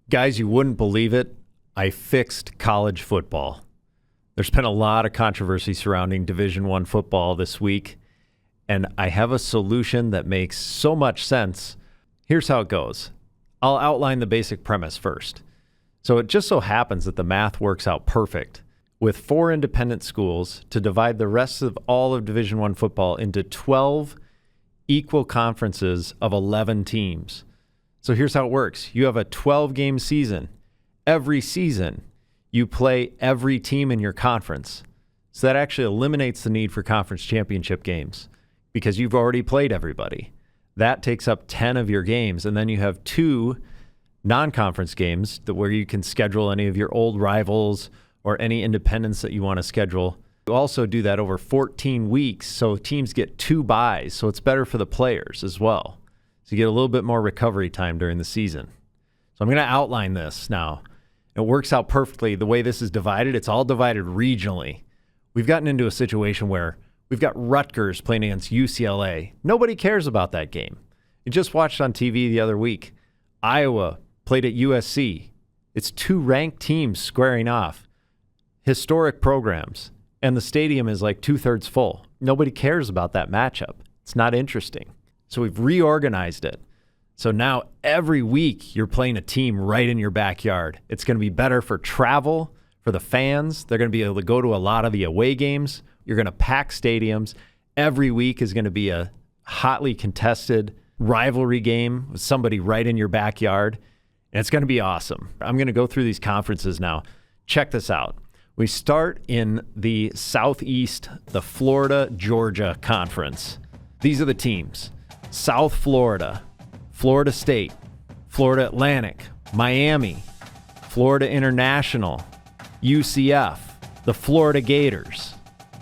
Guys, you wouldn't believe it. I fixed college football. There's been a lot of controversy surrounding Division I football this week, and I have a solution that makes so much sense. Here's how it goes. I'll outline the basic premise first. So it just so happens that the math works out perfect with 4 independent schools to divide the rest of all of Division I football into 12 equal conferences of 11 teams. So here's how it works. You have a 12-game season. Every season, you play every team in your conference. So that actually eliminates the need for conference championship games because you've already played everybody. That takes up 10 of your games, and then you have 2 non-conference games where you can schedule any of your old rivals or any independents that you want to schedule. You also do that over 14 weeks, so teams get 2 byes, so it's better for the players as well. So you get a little bit more recovery time during the season. So I'm going to outline this now. It works out perfectly. The way this is divided, it's all divided regionally. We've gotten into a situation where we've got Rutgers playing against UCLA. Nobody cares about that game. You just watched on TV the other week. Iowa played at USC. It's 2 ranked teams squaring off. Historic programs. And the stadium is like 2/3 full. Nobody cares about that matchup. It's not interesting. So we've reorganized it. So now every week you're playing a team right in your backyard. It's going to be better for travel, for the fans. They're going to be able to go to a lot of the away games. You're going to pack stadiums. Every week is going to be a hotly contested rivalry game with somebody right in your backyard. And it's going to be awesome. I'm going to go through these conferences now. Check this out. We start in the Southeast, the Florida-Georgia Conference. These are the teams. South Florida, Florida State, Florida Atlantic, Miami, Florida International, UCF, the Florida Gators.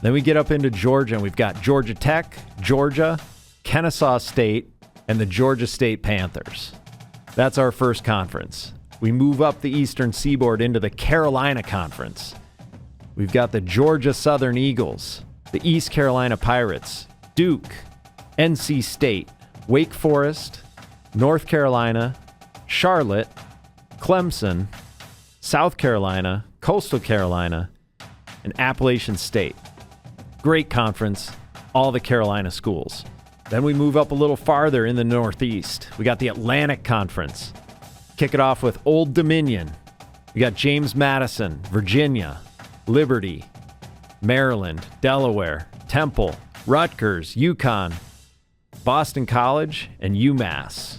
Then we get up into Georgia, and we've got Georgia Tech, Georgia, Kennesaw State, and the Georgia State Panthers. That's our first conference. We move up the Eastern Seaboard into the Carolina Conference. We've got the Georgia Southern Eagles, the East Carolina Pirates, Duke, NC State, Wake Forest, North Carolina, Charlotte, Clemson, South Carolina, Coastal Carolina, and Appalachian State. Great conference, all the Carolina schools. Then we move up a little farther in the Northeast. We got the Atlantic Conference. Kick it off with Old Dominion. We got James Madison, Virginia, Liberty, Maryland, Delaware, Temple, Rutgers, UConn, Boston College, and UMass.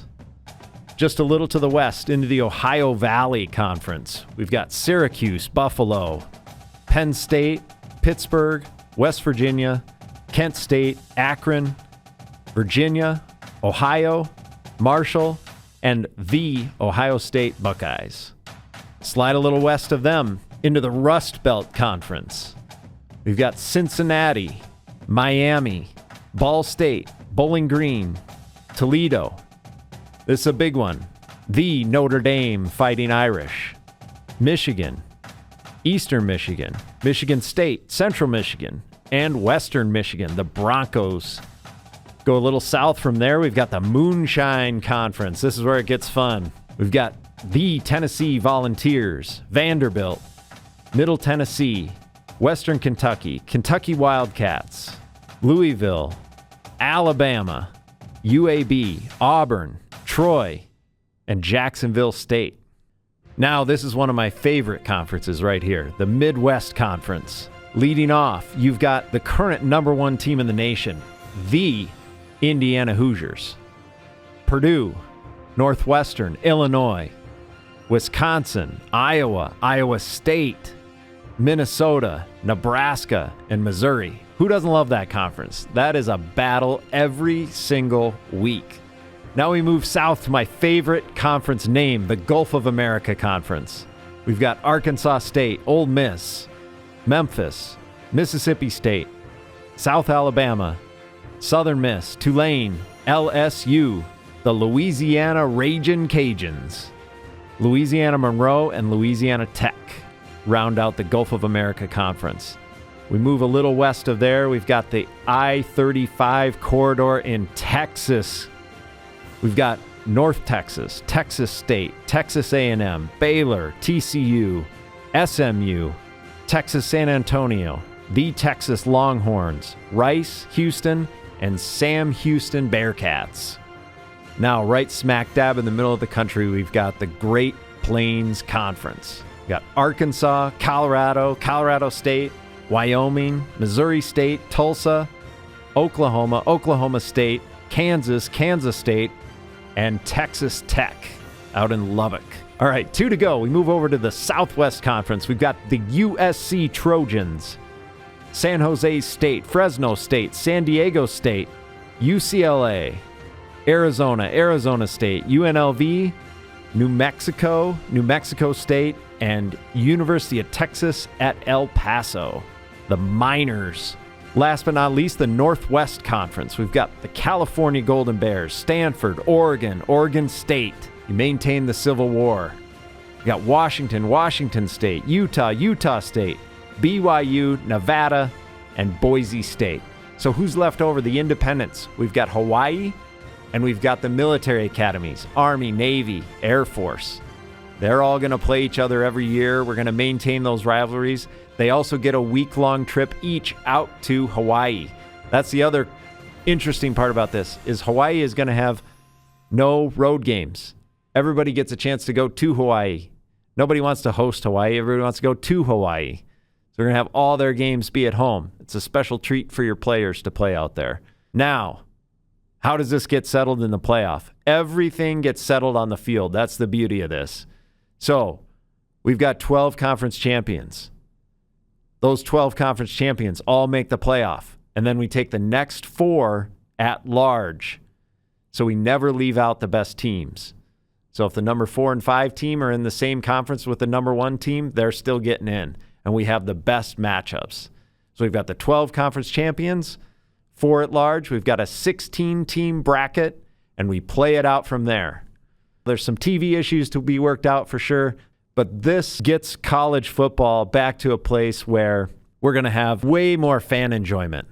Just a little to the west into the Ohio Valley Conference. We've got Syracuse, Buffalo, Penn State, Pittsburgh, West Virginia, Kent State, Akron, Virginia, Ohio, Marshall, and the Ohio State Buckeyes. Slide a little west of them into the Rust Belt Conference. We've got Cincinnati, Miami, Ball State, Bowling Green, Toledo. This is a big one. The Notre Dame Fighting Irish, Michigan, Eastern Michigan, Michigan State, Central Michigan, and Western Michigan, the Broncos. Go a little south from there, we've got the Moonshine Conference. This is where it gets fun. We've got the Tennessee Volunteers, Vanderbilt, Middle Tennessee, Western Kentucky, Kentucky Wildcats, Louisville, Alabama, UAB, Auburn, Troy, and Jacksonville State. Now, this is one of my favorite conferences right here, the Midwest Conference. Leading off, you've got the current number 1 team in the nation, the Indiana Hoosiers. Purdue, Northwestern, Illinois, Wisconsin, Iowa, Iowa State, Minnesota, Nebraska, and Missouri. Who doesn't love that conference? That is a battle every single week. Now we move south to my favorite conference name, the Gulf of America Conference. We've got Arkansas State, Ole Miss, Memphis, Mississippi State, South Alabama, Southern Miss, Tulane, LSU, the Louisiana Ragin' Cajuns, Louisiana Monroe, and Louisiana Tech round out the Gulf of America Conference. We move a little west of there. We've got the I-35 corridor in Texas. We've got North Texas, Texas State, Texas A&M, Baylor, TCU, SMU, Texas San Antonio, the Texas Longhorns, Rice, Houston, and Sam Houston Bearcats. Now, right smack dab in the middle of the country, we've got the Great Plains Conference. We've got Arkansas, Colorado, Colorado State, Wyoming, Missouri State, Tulsa, Oklahoma, Oklahoma State, Kansas, Kansas State, and Texas Tech out in Lubbock. All right, 2 to go. We move over to the Southwest Conference. We've got the USC Trojans, San Jose State, Fresno State, San Diego State, UCLA, Arizona, Arizona State, UNLV, New Mexico, New Mexico State, and University of Texas at El Paso, the Miners. Last but not least, the Northwest Conference. We've got the California Golden Bears, Stanford, Oregon, Oregon State. You maintain the Civil War. We got Washington, Washington State, Utah, Utah State, BYU, Nevada, and Boise State. So who's left over? The independents. We've got Hawaii, and we've got the military academies, Army, Navy, Air Force. They're all going to play each other every year. We're going to maintain those rivalries. They also get a week-long trip each out to Hawaii. That's the other interesting part about this, is Hawaii is going to have no road games. Everybody gets a chance to go to Hawaii. Nobody wants to host Hawaii. Everybody wants to go to Hawaii. So they're going to have all their games be at home. It's a special treat for your players to play out there. Now, how does this get settled in the playoff? Everything gets settled on the field. That's the beauty of this. So we've got 12 conference champions. Those 12 conference champions all make the playoff. And then we take the next 4 at large. So we never leave out the best teams. So if the number 4 and 5 team are in the same conference with the number 1 team, they're still getting in. And we have the best matchups. So we've got the 12 conference champions, 4 at large. We've got a 16-team bracket, and we play it out from there. There's some TV issues to be worked out for sure, but this gets college football back to a place where we're going to have way more fan enjoyment,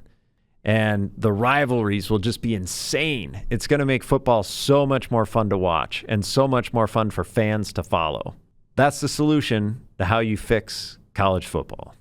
and the rivalries will just be insane. It's going to make football so much more fun to watch and so much more fun for fans to follow. That's the solution to how you fix college football.